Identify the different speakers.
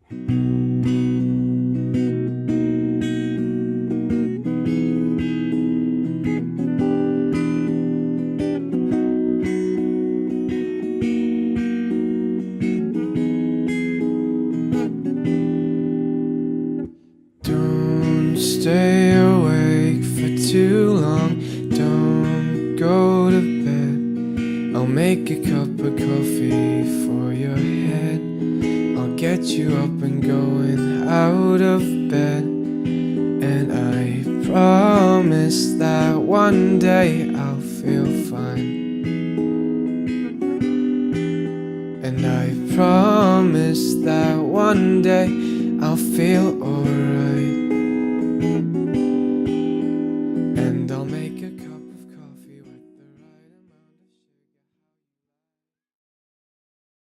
Speaker 1: Don't stay awake for too long, don't go to bed. I'll make a cup of coffee for your head. I'll get you up and going out of bed. And I promise that one day I'll feel fine. And I promise that one day I'll feel alright.